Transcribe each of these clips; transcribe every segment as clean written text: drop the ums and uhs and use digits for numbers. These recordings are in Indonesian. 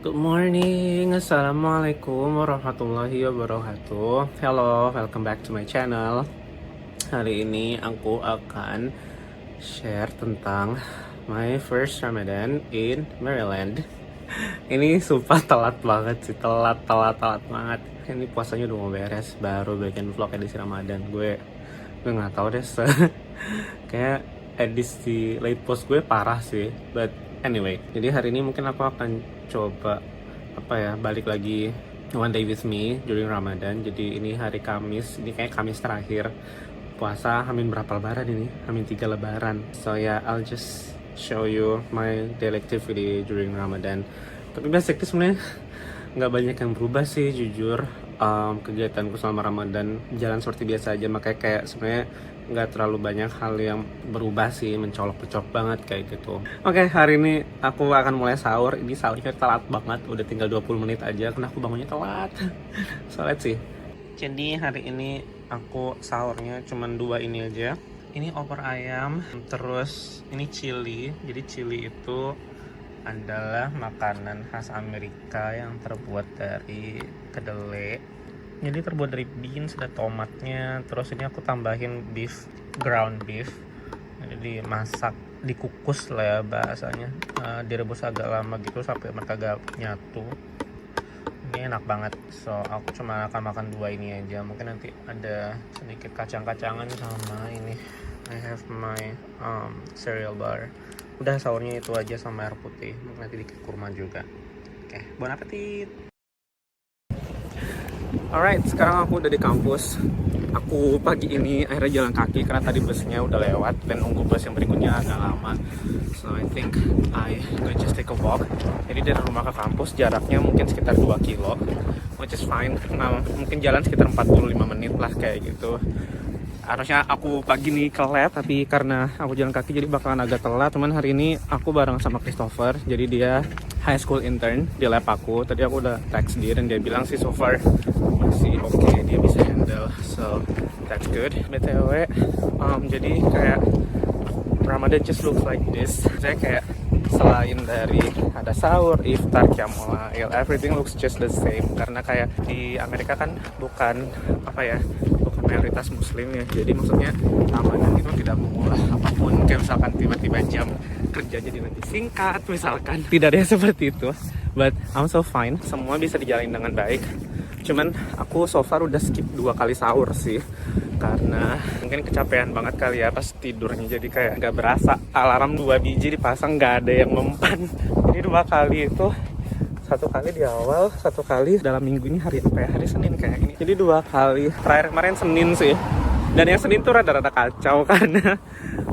Good morning, Assalamualaikum warahmatullahi wabarakatuh. Hello, welcome back to my channel. Hari ini aku akan share tentang my first Ramadan in Maryland. Ini sumpah telat banget sih, telat banget. Ini puasanya udah mau beres, baru bikin vlog edisi Ramadan. Gue nggak tahu deh, kayak edisi late post gue parah sih. But anyway, jadi hari ini mungkin aku akan coba balik lagi One Day With Me during Ramadan. Jadi ini hari Kamis, ini kayak Kamis terakhir puasa. Hamin berapa lebaran ini? Hamin 3 lebaran. So yeah, I'll just show you my daily activity during Ramadan. Tapi basically sebenarnya nggak banyak yang berubah sih, jujur. Kegiatanku selama Ramadan jalan seperti biasa aja, makanya kayak sebenarnya nggak terlalu banyak hal yang berubah sih, mencolok-mencolok banget kayak gitu. Oke, hari ini aku akan mulai sahur. Ini sahurnya telat banget, udah tinggal 20 menit aja karena aku bangunnya telat. So let's see. Jadi hari ini aku sahurnya cuman 2 ini aja. Ini opor ayam, terus ini chili. Jadi chili itu adalah makanan khas Amerika yang terbuat dari kedelai. Jadi terbuat dari beans, ada tomatnya, terus ini aku tambahin beef, ground beef. Jadi masak, dikukus lah ya bahasanya, direbus agak lama gitu sampai mereka agak nyatu. Ini enak banget. So aku cuma akan makan 2 ini aja. Mungkin nanti ada sedikit kacang-kacangan sama ini. I have my cereal bar. Udah, sahurnya itu aja sama air putih. Mungkin nanti dikit kurma juga. Oke, bon appetit. Alright, sekarang aku udah di kampus. Aku pagi ini akhirnya jalan kaki karena tadi busnya udah lewat dan nunggu bus yang berikutnya agak lama. So I think I gonna just take a walk. Jadi dari rumah ke kampus jaraknya mungkin sekitar 2 kilo, which is fine. Nah, mungkin jalan sekitar 45 menit lah kayak gitu. Harusnya aku pagi nih ke lab, tapi karena aku jalan kaki jadi bakalan agak telat. Cuman hari ini aku bareng sama Christopher, jadi dia high school intern di lab aku. Tadi aku udah text dia dan dia bilang sih so far masih oke, dia bisa handle, so that's good. BTW, jadi kayak Ramadan just looks like this. Saya kayak selain dari ada sahur, iftar, qiyamul, everything looks just the same. Karena kayak di Amerika kan bukan mayoritas muslim ya, jadi maksudnya Ramadan itu tidak mengolah apapun. Kayak misalkan tiba-tiba jam kerja jadi nanti singkat misalkan, tidak ada yang seperti itu. But I'm so fine, semua bisa dijalani dengan baik. Cuman aku so far udah skip 2 kali sahur sih, karena mungkin kecapean banget kali ya pas tidurnya. Jadi kayak nggak berasa alarm 2 biji dipasang nggak ada yang mempan. Jadi 2 kali itu, 1 kali di awal, 1 kali dalam minggu ini. Hari apa ya? Hari Senin kayak ini. Jadi 2 kali. Terakhir kemarin Senin sih. Dan yang Senin tuh rada-rada kacau karena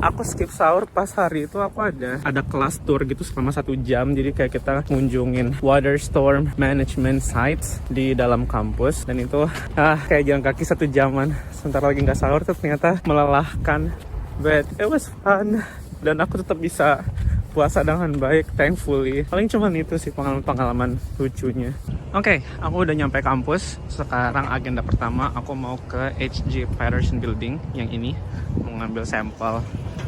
aku skip sahur. Pas hari itu aku ada kelas tour gitu selama 1 jam. Jadi kayak kita ngunjungin water storm management sites di dalam kampus. Dan itu kayak jalan kaki 1 jaman. Sebentar lagi nggak sahur tuh ternyata melelahkan. But it was fun. Dan aku tetap bisa puasa dengan baik, thankfully. Paling cuman itu sih pengalaman lucunya. Oke, aku udah nyampe kampus. Sekarang agenda pertama aku mau ke H.J. Patterson Building yang ini, mau ngambil sampel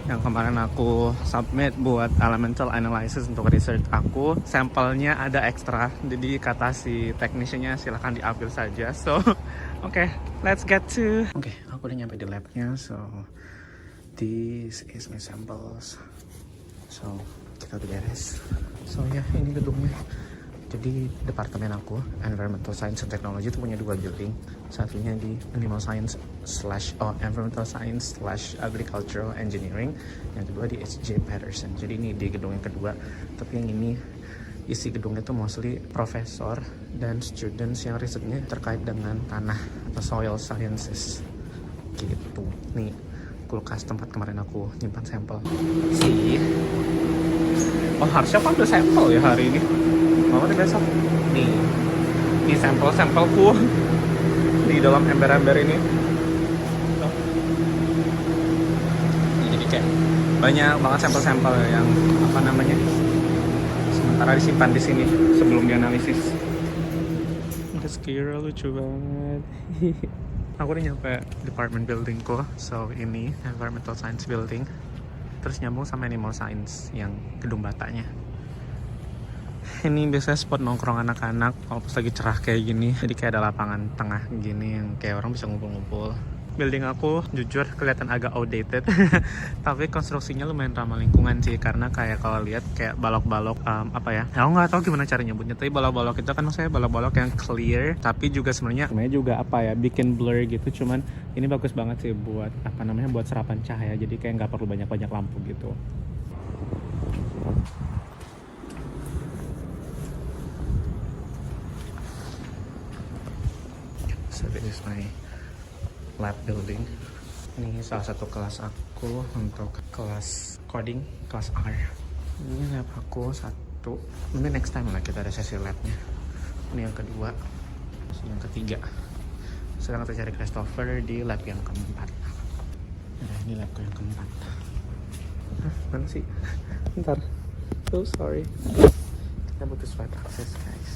yang kemarin aku submit buat elemental analysis untuk research aku. Sampelnya ada ekstra, jadi kata si teknisinya silahkan diambil saja. So, oke, let's get to. Oke, aku udah nyampe di labnya. So, this is my samples. So, kita udah beres. So ya, ini gedungnya. Jadi departemen aku, Environmental Science and Technology, itu punya 2 building. Satunya di Animal Science Environmental Science / Agricultural Engineering. Yang kedua di H.J. Patterson. Jadi ini di gedung yang kedua. Tapi yang ini isi gedungnya tuh mostly profesor dan students yang risetnya terkait dengan tanah atau soil sciences gitu. Nih kulkas tempat kemarin aku nyimpan sampel sih. Oh, harusnya aku ambil sampel ya hari ini. Mau deh besok. Nih sampel-sampelku di dalam ember-ember ini. Jadi kayak banyak banget sampel-sampel yang sementara disimpan di sini sebelum dianalisis. Ada Skira lucu banget. Aku udah nyampe department buildingku. So ini Environmental Science Building, terus nyambung sama Animal Science yang gedung batanya. ini biasanya spot nongkrong anak-anak kalau pas lagi cerah kayak gini. Jadi kayak ada lapangan tengah gini yang kayak orang bisa ngumpul-ngumpul. Building aku jujur kelihatan agak outdated tapi konstruksinya lumayan ramah lingkungan sih, karena kayak kalau lihat kayak balok-balok apa ya, aku nggak tahu gimana cara nyebutnya, tapi balok-balok itu kan maksudnya balok-balok yang clear tapi juga sebenarnya juga apa ya, bikin blur gitu. Cuman ini bagus banget sih buat apa namanya, buat serapan cahaya, jadi kayak nggak perlu banyak-banyak lampu gitu. So this is my lab building. Ini salah satu kelas aku untuk kelas coding, kelas R. Ini lab aku satu. Mungkin next time lah kita ada sesi labnya. Ini yang kedua, yang ketiga. Sekarang kita cari Christopher di lab yang keempat. Nah, ini labku yang keempat. Mana sih? Bentar. So sorry. Kita butuh swipe access, guys.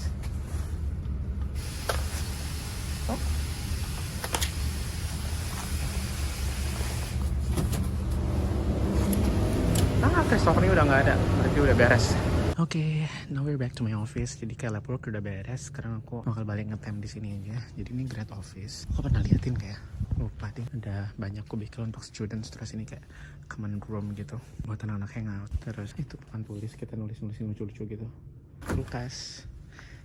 Oh. Christopher ini udah nggak ada, berarti udah beres. Oke, now we're back to my office. Jadi kayak lab work udah beres. Sekarang aku bakal balik ngetem di sini aja. Jadi ini grad office. Aku pernah liatin kayak, lupa deh. Ada banyak kubikel untuk students. Terus ini kayak common room gitu buat anak-anak hangout. Terus itu papan tulis, kita nulis-nulisin lucu-lucu gitu. Kulkas,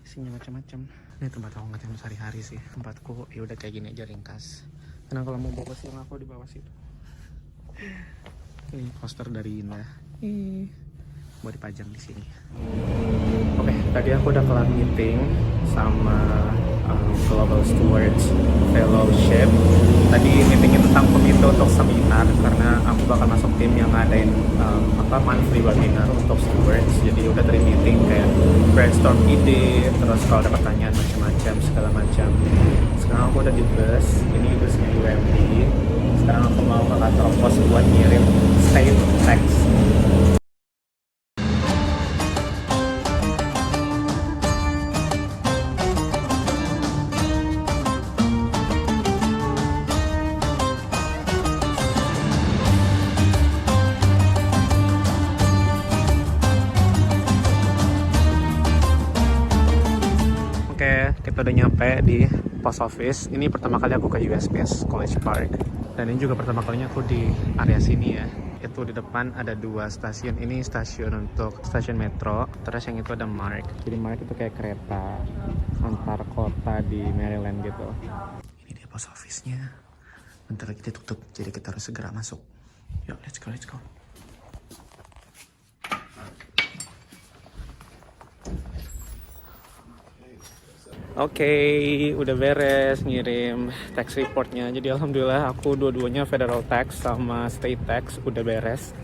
isinya macam-macam. Ini tempat aku ngetem sehari-hari sih. Tempatku ya udah kayak gini aja, ringkas. Karena kalau mau bawa siang aku di bawah situ. Ini poster dari Indah. Mau dipajang di sini. Oke, tadi aku udah kelar meeting sama Global Stewards Fellowship. Tadi meetingnya tentang komite untuk seminar, karena aku bakal masuk tim yang ngadain monthly webinar untuk stewards. Jadi udah dari meeting kayak brainstorm ide, terus kalau ada pertanyaan macam-macam, segala macam. Sekarang aku udah di bus, ini busnya UMD. Sekarang aku mau ke kantor pos buat ngirim state tax. Oke, kita udah nyampe di post office. Ini pertama kali aku ke USPS College Park. Dan ini juga pertama kalinya aku di area sini ya. Itu di depan ada dua stasiun. Ini stasiun untuk stasiun metro. Terus yang itu ada MARC. Jadi MARC itu kayak kereta antar kota di Maryland gitu. Ini dia post office-nya. Bentar lagi ditutup, jadi kita harus segera masuk. Yuk, let's go, let's go. Oke, udah beres ngirim tax reportnya. Jadi alhamdulillah aku dua-duanya federal tax sama state tax udah beres.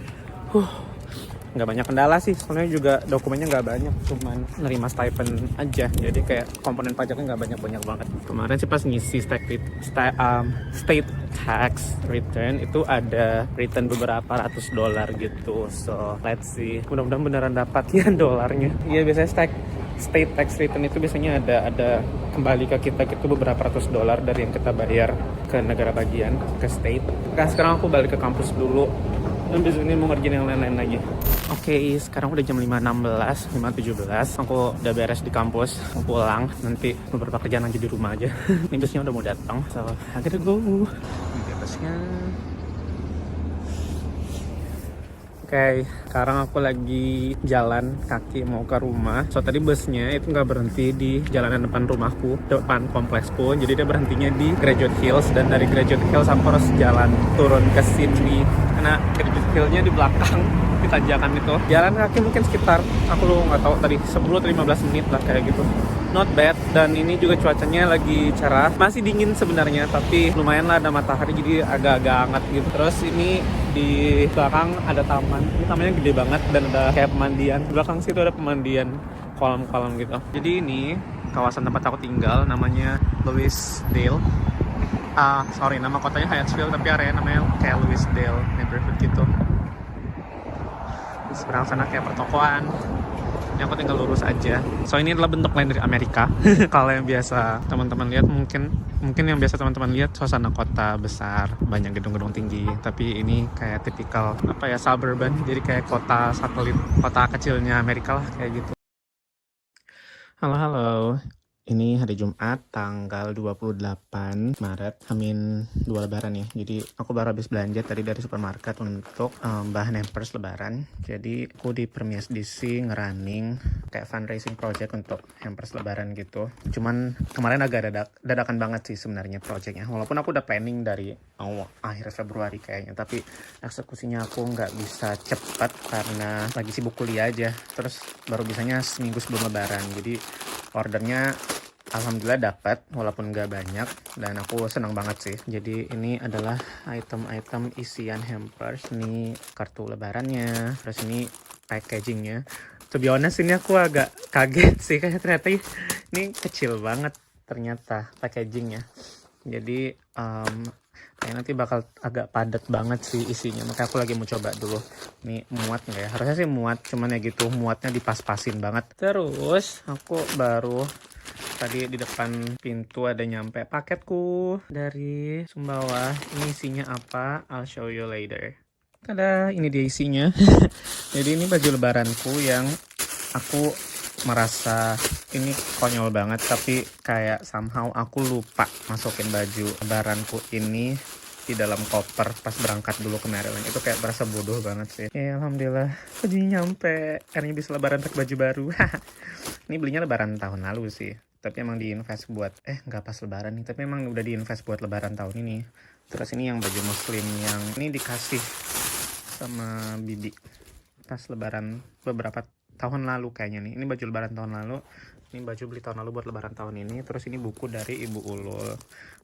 Nggak banyak kendala sih, soalnya juga dokumennya nggak banyak, cuman nerima stipend aja. Jadi kayak komponen pajaknya nggak banyak-banyak banget. Kemarin sih pas ngisi state tax return itu ada return beberapa ratus dolar gitu. So let's see, mudah-mudahan beneran dapat ya dolarnya. Iya, biasanya state tax return itu biasanya ada kembali ke kita gitu beberapa ratus dolar dari yang kita bayar ke negara bagian, ke state. Nah, sekarang aku balik ke kampus dulu dan besok ini mau ngerjain yang lain-lain lagi. Oke, sekarang udah jam 5.16, 5.17. Aku udah beres di kampus, mau pulang. Nanti beberapa kerjaan aja di rumah aja. Ini busnya udah mau datang, so I gotta go. Ini busnya. Oke, sekarang aku lagi jalan kaki mau ke rumah. So tadi busnya itu nggak berhenti di jalanan depan rumahku, depan kompleksku. Jadi dia berhentinya di Graduate Hills, dan dari Graduate Hills aku harus jalan turun ke sini. Karena Graduate Hill-nya di belakang, di tanjakan itu. Jalan kaki mungkin sekitar, aku nggak tahu tadi 10-15 menit lah kayak gitu. Not bad, dan ini juga cuacanya lagi cerah. Masih dingin sebenarnya, tapi lumayan lah ada matahari, jadi agak-agak hangat gitu. Terus ini di belakang ada taman. Ini tamannya gede banget dan ada kayak pemandian. Di belakang situ ada pemandian, kolam-kolam gitu. Jadi ini kawasan tempat aku tinggal, namanya Louisdale. Nama kotanya Hyattsville, tapi area namanya kayak Louisdale neighborhood gitu. Di seberang sana kayak pertokoan. Ini aku tinggal lurus aja. So ini adalah bentuk lain dari Amerika. Kalau yang biasa teman-teman lihat, mungkin yang biasa teman-teman lihat suasana kota besar, banyak gedung-gedung tinggi. Tapi ini kayak tipikal suburban. Jadi kayak kota satelit, kota kecilnya Amerika lah kayak gitu. Halo, halo. Ini hari Jumat, tanggal 28 Maret, Amin 2 Lebaran ya. Jadi aku baru habis belanja tadi dari supermarket untuk bahan hampers Lebaran. Jadi aku di Permias DC ngerunning kayak fundraising project untuk hampers Lebaran gitu. Cuman kemarin agak dadakan banget sih sebenarnya projectnya. Walaupun aku udah planning dari akhir Februari kayaknya, tapi eksekusinya aku nggak bisa cepat karena lagi sibuk kuliah aja. Terus baru bisanya seminggu sebelum Lebaran. Jadi ordernya alhamdulillah dapat walaupun nggak banyak, dan aku senang banget sih. Jadi ini adalah item-item isian hampers. Ini kartu lebarannya, terus ini packagingnya. To be honest, ini aku agak kaget sih, kayak ternyata ini kecil banget ternyata packagingnya. Jadi kayak nanti bakal agak padat banget sih isinya, makanya aku lagi mau coba dulu nih muat nggak ya. Harusnya sih muat, cuman ya gitu muatnya dipas-pasin banget. Terus aku baru tadi di depan pintu ada nyampe paketku dari Sumbawa. Ini isinya apa? I'll show you later. Tada, ini dia isinya. Jadi ini baju lebaranku yang aku merasa ini konyol banget, tapi kayak somehow aku lupa masukin baju lebaranku ini di dalam koper pas berangkat dulu ke Maryland. Itu kayak berasa bodoh banget sih. Ya alhamdulillah bajunya nyampe, akhirnya bisa lebaran pakai baju baru. Ini belinya lebaran tahun lalu sih, tapi emang diinvest buat nggak pas lebaran nih, tapi emang udah diinvest buat lebaran tahun ini. Terus ini yang baju muslim yang ini dikasih sama bibi pas lebaran beberapa tahun lalu kayaknya nih. Ini baju lebaran tahun lalu, ini baju beli tahun lalu buat lebaran tahun ini. Terus ini buku dari Ibu Ulul.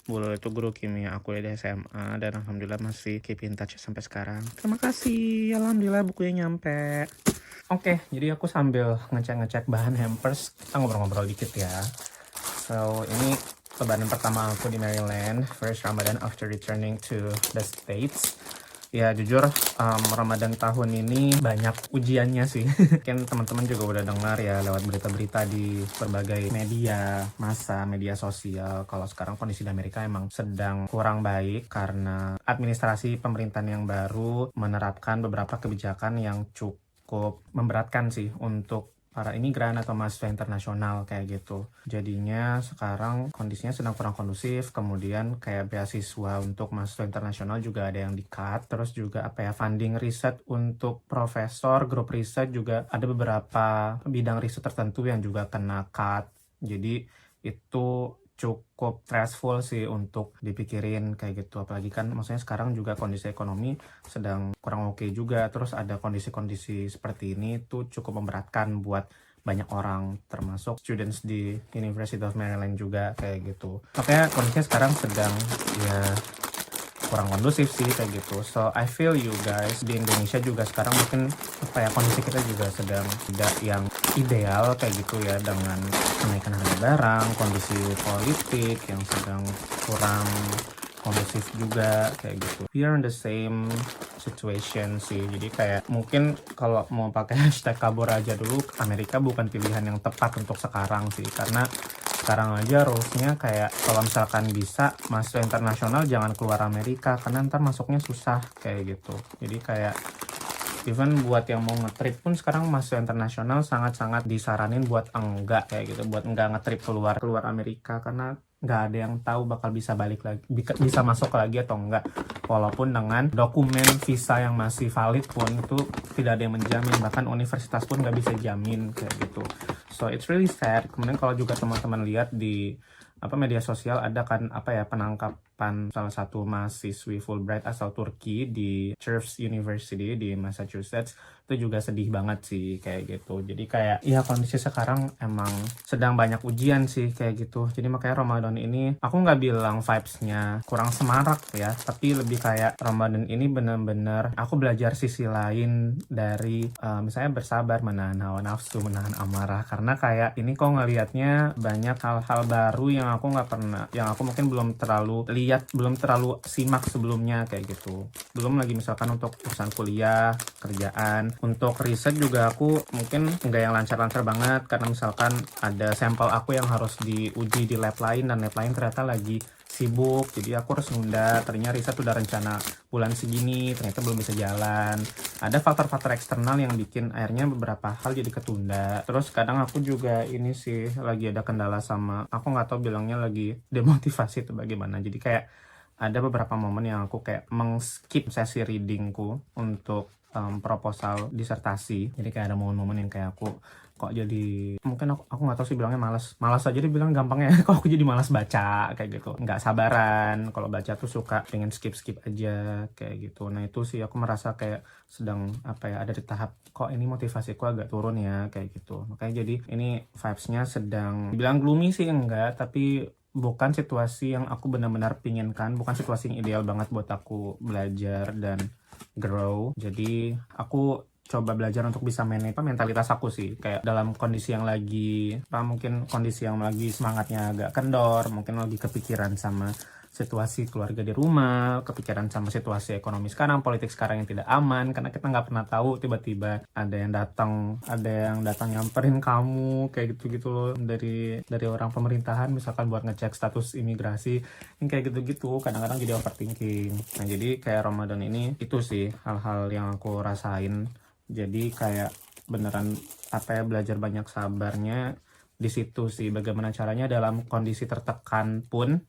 Bu Ulul itu guru kimia aku di SMA, dan alhamdulillah masih keep in touch sampai sekarang. Terima kasih, alhamdulillah bukunya nyampe. Oke, jadi aku sambil ngecek-ngecek bahan hampers, kita ngobrol-ngobrol dikit ya. So, ini lebaran pertama aku di Maryland, first Ramadan after returning to the States. Ya jujur, Ramadan tahun ini banyak ujiannya sih. Mungkin teman-teman juga udah dengar ya lewat berita-berita di berbagai media massa, media sosial, kalau sekarang kondisi di Amerika emang sedang kurang baik karena administrasi pemerintahan yang baru menerapkan beberapa kebijakan yang cukup memberatkan sih untuk para imigran atau mahasiswa internasional kayak gitu. Jadinya sekarang kondisinya sedang kurang kondusif, kemudian kayak beasiswa untuk mahasiswa internasional juga ada yang di-cut, terus juga funding riset untuk profesor, grup riset juga ada beberapa bidang riset tertentu yang juga kena cut. Jadi itu cukup stressful sih untuk dipikirin kayak gitu, apalagi kan maksudnya sekarang juga kondisi ekonomi sedang kurang oke juga, terus ada kondisi-kondisi seperti ini tuh cukup memberatkan buat banyak orang, termasuk students di University of Maryland juga kayak gitu. Makanya kondisinya sekarang sedang ya kurang kondusif sih kayak gitu. So I feel you guys. Di Indonesia juga sekarang mungkin kondisi kita juga sedang tidak yang ideal kayak gitu ya, dengan kenaikan harga barang, kondisi politik yang sedang kurang kondusif juga kayak gitu. We are in the same situation sih. Jadi kayak mungkin kalau mau pakai hashtag kabur aja dulu, Amerika bukan pilihan yang tepat untuk sekarang sih, karena sekarang aja rulesnya kayak kalau misalkan bisa mahasiswa internasional jangan keluar Amerika karena ntar masuknya susah kayak gitu. Jadi kayak even buat yang mau ngetrip pun sekarang mahasiswa internasional sangat-sangat disaranin buat enggak kayak gitu, buat enggak ngetrip keluar Amerika, karena nggak ada yang tahu bakal bisa balik lagi, bisa masuk lagi atau enggak. Walaupun dengan dokumen visa yang masih valid pun itu tidak ada yang menjamin, bahkan universitas pun nggak bisa jamin kayak gitu. So it's really sad. Kemudian kalau juga teman-teman lihat di media sosial ada kan penangkapan salah satu mahasiswi Fulbright asal Turki di Tufts University di Massachusetts. Itu juga sedih banget sih kayak gitu. Jadi kayak ya kondisi sekarang emang sedang banyak ujian sih kayak gitu. Jadi makanya Ramadan ini aku nggak bilang vibes-nya kurang semarak ya, tapi lebih kayak Ramadan ini bener-bener aku belajar sisi lain dari misalnya bersabar, menahan hawa nafsu, menahan amarah, karena kayak ini kok ngelihatnya banyak hal-hal baru yang aku nggak pernah, yang aku mungkin belum terlalu lihat, belum terlalu simak sebelumnya kayak gitu. Belum lagi misalkan untuk urusan kuliah, kerjaan, untuk riset juga aku mungkin nggak yang lancar-lancar banget, karena misalkan ada sampel aku yang harus diuji di lab lain, dan lab lain ternyata lagi sibuk, jadi aku harus nunda. Tadinya riset udah rencana bulan segini, ternyata belum bisa jalan. Ada faktor-faktor eksternal yang bikin akhirnya beberapa hal jadi ketunda. Terus kadang aku juga ini sih lagi ada kendala sama, aku nggak tahu bilangnya lagi demotivasi itu bagaimana. Jadi kayak ada beberapa momen yang aku kayak meng-skip sesi readingku untuk proposal disertasi. Jadi kayak ada momen-momen yang kayak aku kok jadi, mungkin aku nggak tahu sih bilangnya malas aja dibilang gampangnya. Kok aku jadi malas baca kayak gitu, nggak sabaran kalau baca tuh, suka pengen skip aja kayak gitu. Nah itu sih aku merasa kayak sedang apa ya, ada di tahap kok ini motivasiku agak turun ya kayak gitu. Makanya jadi ini vibes-nya sedang bilang gloomy sih enggak, tapi bukan situasi yang aku benar-benar pinginkan, bukan situasi yang ideal banget buat aku belajar dan grow. Jadi aku coba belajar untuk bisa manage mentalitas aku sih, kayak dalam kondisi yang lagi mungkin kondisi yang lagi semangatnya agak kendor, mungkin lagi kepikiran sama situasi keluarga di rumah, kepikiran sama situasi ekonomi sekarang, politik sekarang yang tidak aman, karena kita nggak pernah tahu tiba-tiba ada yang datang nyamperin kamu kayak gitu-gitu loh, dari orang pemerintahan misalkan buat ngecek status imigrasi, yang kayak gitu-gitu kadang-kadang jadi overthinking. Nah jadi kayak Ramadan ini itu sih hal-hal yang aku rasain. Jadi kayak beneran apa ya, belajar banyak sabarnya di situ sih, bagaimana caranya dalam kondisi tertekan pun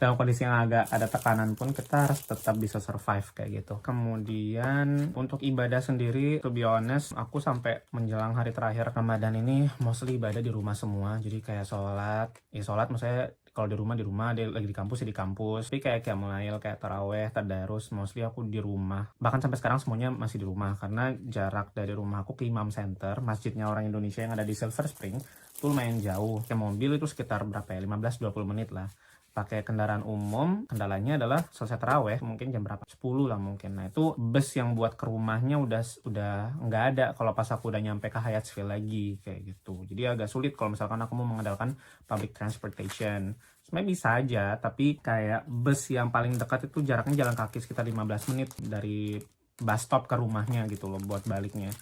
dalam kondisi yang agak ada tekanan pun kita harus tetap bisa survive kayak gitu. Kemudian untuk ibadah sendiri, to be honest, aku sampai menjelang hari terakhir Ramadan ini mostly ibadah di rumah semua. Jadi kayak sholat maksudnya kalau di rumah, lagi di kampus ya di kampus. Tapi kayak qiyamul kayak taraweh, tadarus, mostly aku di rumah. Bahkan sampai sekarang semuanya masih di rumah, karena jarak dari rumah aku ke Imam Center, masjidnya orang Indonesia yang ada di Silver Spring, itu lumayan jauh. Kayak mobil itu sekitar berapa ya, 15-20 menit lah. Pakai kendaraan umum, kendalanya adalah selesai taraweh mungkin jam berapa, 10 lah mungkin. Nah itu bus yang buat ke rumahnya udah nggak ada kalau pas aku udah nyampe ke Hyattsville lagi kayak gitu. Jadi agak sulit kalau misalkan aku mau mengandalkan public transportation. Sebenarnya bisa aja, tapi kayak bus yang paling dekat itu jaraknya jalan kaki sekitar 15 menit dari bus stop ke rumahnya gitu loh buat baliknya.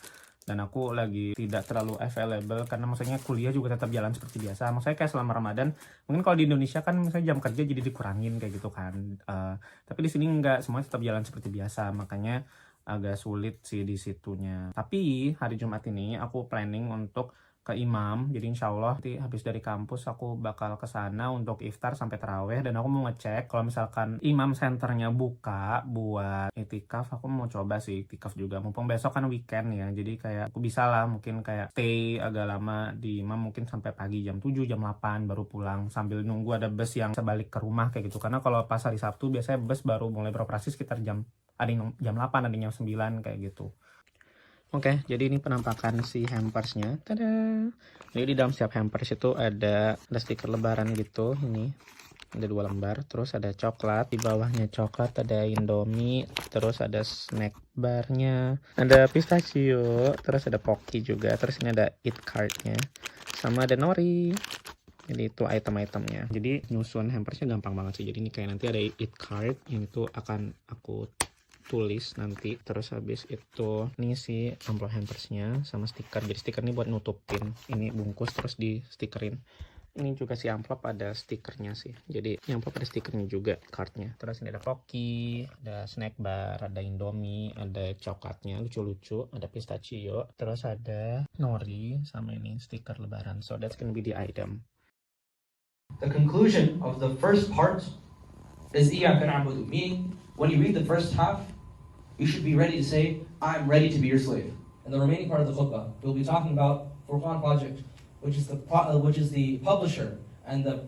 Dan aku lagi tidak terlalu available karena maksudnya kuliah juga tetap jalan seperti biasa. Maksudnya kayak selama Ramadan, mungkin kalau di Indonesia kan misalnya jam kerja jadi dikurangin kayak gitu kan. Tapi di sini enggak, semuanya tetap jalan seperti biasa. Makanya agak sulit sih di situnya. Tapi hari Jumat ini aku planning untuk ke Imam, jadi insya Allah nanti habis dari kampus aku bakal ke sana untuk iftar sampai taraweh. Dan aku mau ngecek kalau misalkan Imam Centernya buka buat itikaf, aku mau coba sih itikaf juga, mumpung besok kan weekend ya. Jadi kayak aku bisa lah mungkin kayak stay agak lama di Imam, mungkin sampai pagi jam 7 jam 8 baru pulang, sambil nunggu ada bus yang sebalik ke rumah kayak gitu. Karena kalau pas hari Sabtu biasanya bus baru mulai beroperasi sekitar ada yang jam 8, ada yang jam 9 kayak gitu. Oke, jadi ini penampakan si hampersnya. Tada! Jadi di dalam setiap hampers itu ada stiker lebaran gitu. Ini ada 2 lembar. Terus ada coklat. Di bawahnya coklat ada Indomie. Terus ada snack barnya. Ada pistachio. Terus ada Pocky juga. Terus ini ada eat card-nya. Sama ada nori. Jadi itu item-itemnya. Jadi nyusun hampersnya gampang banget sih. Jadi ini kayak nanti ada eat card yang itu akan aku tulis nanti. Terus habis itu ini sih amplop hampersnya sama stiker. Jadi stiker ini buat nutupin ini bungkus terus di stikerin. Ini juga si amplop ada stikernya sih. Jadi yang amplop ada stikernya juga, cardnya. Terus ini ada Pocky, ada snack bar, ada Indomie, ada coklatnya lucu-lucu, ada pistachio, terus ada nori sama ini stiker lebaran. So that's gonna be the item. The conclusion of the first part is iyyaka na'budu, meaning when you read the first half, you should be ready to say, I'm ready to be your slave. In the remaining part of the khutbah, we'll be talking about Furqan Project, which is the publisher and the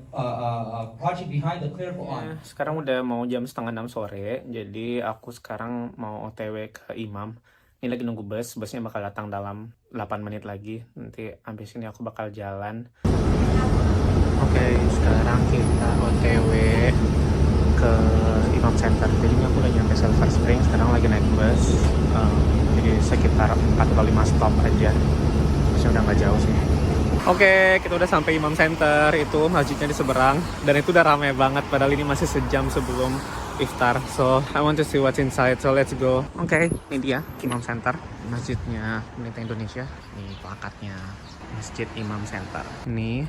project behind the Clear Quran. Sekarang udah mau jam 5:30 sore, jadi aku sekarang mau OTW ke Imam. Ini lagi nunggu busnya bakal datang dalam 8 menit lagi. Nanti habis ini aku bakal jalan. Oke, sekarang kita OTW ke Imam Center. Jadi aku udah nyampe Silver Spring, sekarang lagi naik bus. Jadi sekitar 4 atau 5 stop aja. Busnya udah nggak jauh sih. Oke, kita udah sampai Imam Center, itu masjidnya di seberang. Dan itu udah ramai banget, padahal ini masih sejam sebelum iftar. So, I want to see what's inside, so let's go. Oke, ini dia Imam Center, masjidnya Pemerintah Indonesia. Nih plakatnya. Masjid Imam Center. Ini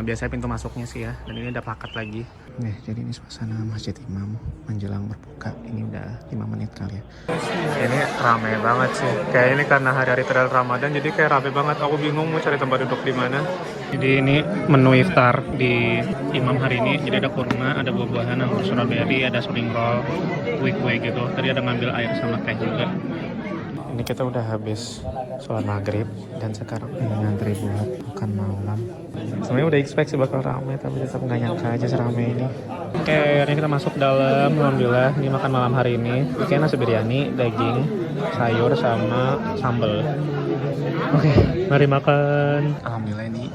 biasanya pintu masuknya sih ya, dan ini ada plakat lagi. Nih, jadi ini suasana Masjid Imam menjelang berbuka. Ini udah 5 menit kali ya. Ini ramai banget sih. Kayak ini karena hari-hari terakhir Ramadan, jadi kayak ramai banget. Aku bingung mau cari tempat duduk di mana. Jadi ini menu iftar di Imam hari ini. Jadi ada kurma, ada buah-buahan, anggur strawberry, ada spring roll, kue-kue gitu. Tadi ada ngambil air sama teh juga. Ini kita udah habis sholat maghrib dan sekarang ini ngantri buat makan malam. Sebenarnya udah expect sih bakal ramai, tapi tetap nggak nyangka aja seramai ini. Oke, ini kita masuk dalam. Alhamdulillah, ini makan malam hari ini. Oke, nasi biryani, daging, sayur sama sambal. Oke, mari makan. Alhamdulillah ini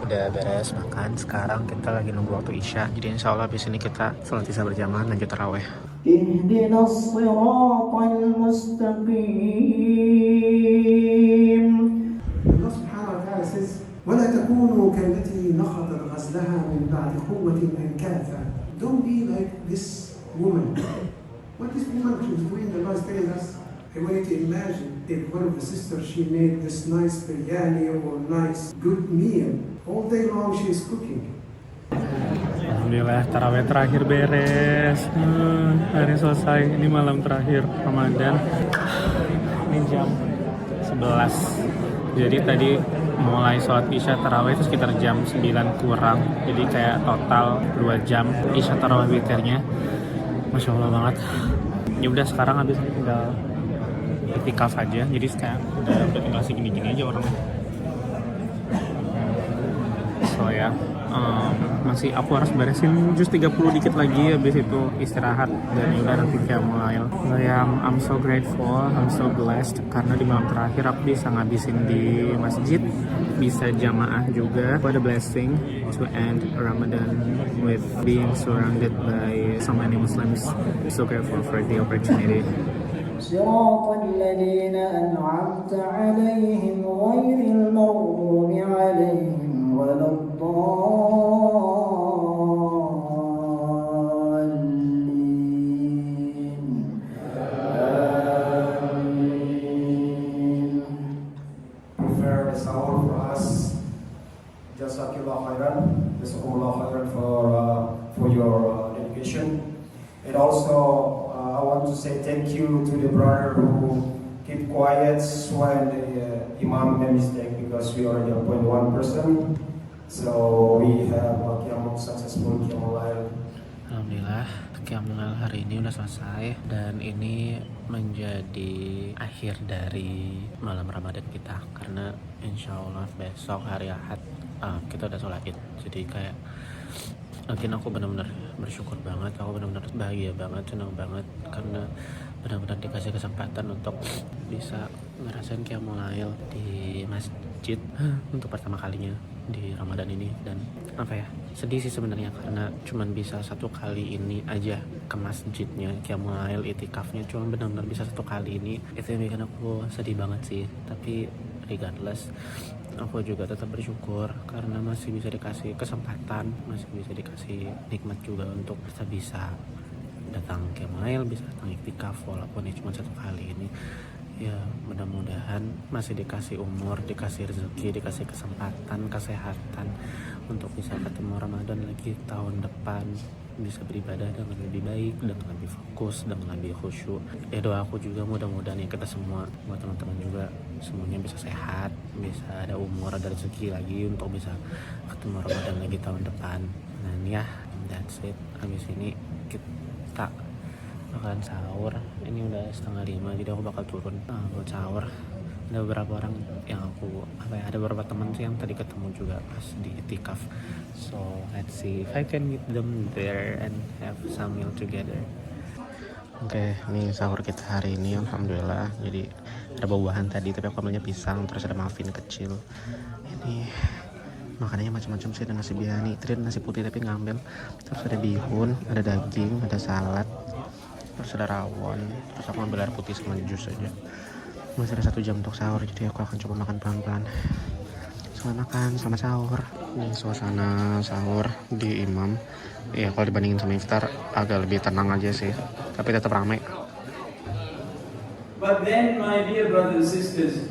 udah beres makan. Sekarang kita lagi nunggu waktu Isya. Jadi insya Allah habis ini kita sholat Isya berjamaah lanjut taraweh. اهدنا الصراط المستقيم. Allah subhanahu wa ta'ala says, وَلَا تَكُونُوا كَالَّتِي نَقَضَتْ غَزْلَهَا مِنْ بَعْدِ قُوَّةٍ أَنْكَاثًا. Don't be like this woman. What this woman she was doing, Allah is telling us, I want you to imagine if one of the sisters, she made this nice biryani or nice good meal. All day long she is cooking. Alhamdulillah taraweh terakhir beres. Hari selesai. Ini malam terakhir Ramadan. Ini jam 11. Jadi tadi mulai sholat Isya taraweh itu sekitar jam 9 kurang. Jadi kayak total 2 jam Isya taraweh witirnya. Masya Allah banget. Ya udah sekarang habis ini tinggal iktikaf aja. Jadi sekarang udah tinggal segini-gini aja orangnya. So ya. Masih aku harus beresin jus 30 dikit lagi, habis itu istirahat dan udah nanti Qiyamul. I'm so grateful, I'm so blessed karena di malam terakhir aku bisa ngabisin di masjid, bisa jamaah juga. What a blessing to end Ramadan with being surrounded by so many Muslims. So grateful for the opportunity. صراط الذين أنعمت عليهم غير المغضوب عليهم ولا الضالين. آمين. Prepare the sahur for us. Jazakallah khairan. Jazakumullah khairan for your dedication. And also, I want to say thank you to the brother who keep quiet when the imam made mistake, because we already appointed one person. So we have a successful Qiyamul Lail. Alhamdulillah, Qiyamul Lail hari ini udah selesai dan ini menjadi akhir dari malam Ramadan kita, karena insya Allah besok hari Ahad kita udah sholat Id. Jadi kayak lakin aku benar-benar bersyukur banget, aku benar-benar bahagia banget, senang banget karena benar-benar dikasih kesempatan untuk bisa ngerasain Qiyamul Lail di masjid untuk pertama kalinya di Ramadan ini. Dan apa ya, sedih sih sebenarnya karena cuman bisa satu kali ini aja ke masjidnya Qiyamul Lail, itikafnya cuma benar-benar bisa satu kali ini. Itu yang bikin aku sedih banget sih, tapi regardless aku juga tetap bersyukur karena masih bisa dikasih kesempatan, masih bisa dikasih nikmat juga untuk kita bisa datang Qiyamul Lail, bisa datang iktikaf walaupun ini cuma satu kali ini. Ya mudah-mudahan masih dikasih umur, dikasih rezeki, dikasih kesempatan, kesehatan untuk bisa ketemu Ramadan lagi tahun depan, bisa beribadah dengan lebih baik, dengan lebih fokus, dengan lebih khusyuk. Ya doa aku juga mudah-mudahan ya kita semua, buat teman-teman juga semuanya bisa sehat, bisa ada umur, ada rezeki lagi untuk bisa ketemu Ramadan lagi tahun depan. Dan ya, that's it. Habis ini kita bakalan sahur. Ini udah 4:30, jadi aku bakal turun buat sahur. Ada beberapa orang yang ada beberapa teman sih yang tadi ketemu juga pas di itikaf. So let's see if I can meet them there and have some meal together. Oke, ini sahur kita hari ini alhamdulillah. Jadi ada buah-buahan tadi, tapi aku ambilnya pisang, terus ada muffin kecil. Ini makanannya macam-macam sih, ada nasi biryani, tadi ada nasi putih tapi ngambil. Terus ada bihun, ada daging, ada salad, terus ada rawon, terus aku ambil air putih sama jus aja. Masih ada 1 jam untuk sahur, jadi aku akan coba makan pelan-pelan. Selamat makan, selamat sahur. Ini suasana sahur di Imam. Ya kalau dibandingin sama iftar agak lebih tenang aja sih, tapi tetap ramai. But then, my dear brothers and sisters,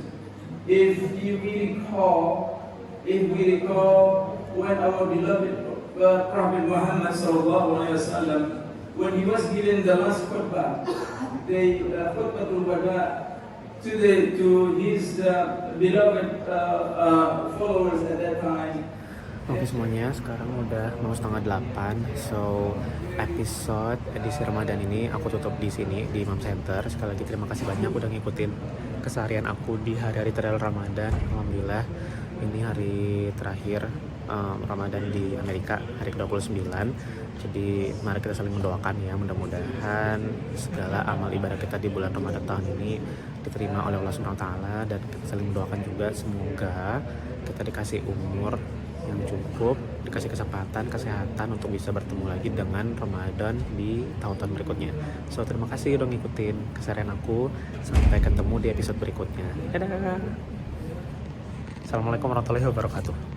if you recall if we recall when our beloved Prophet Muhammad sallallahu alaihi wasallam, when he was given the last khutbah, the khutbatul wada to his beloved followers at that time. Oke semuanya, sekarang udah mau 7:30. So episode edisi Ramadan ini aku tutup di sini di Imam Center. Sekali lagi terima kasih banyak udah ngikutin keseharian aku di hari-hari trail Ramadan. Alhamdulillah ini hari terakhir Ramadan di Amerika, hari ke-29. Jadi mari kita saling mendoakan ya, mudah-mudahan segala amal ibadah kita di bulan Ramadan tahun ini diterima oleh Allah Subhanahu wa taala, dan kita saling mendoakan juga semoga kita dikasih umur yang cukup, dikasih kesehatan untuk bisa bertemu lagi dengan Ramadan di tahun-tahun berikutnya. So terima kasih udah ngikutin keseharian aku. Sampai ketemu di episode berikutnya. Dadah. Assalamualaikum warahmatullahi wabarakatuh.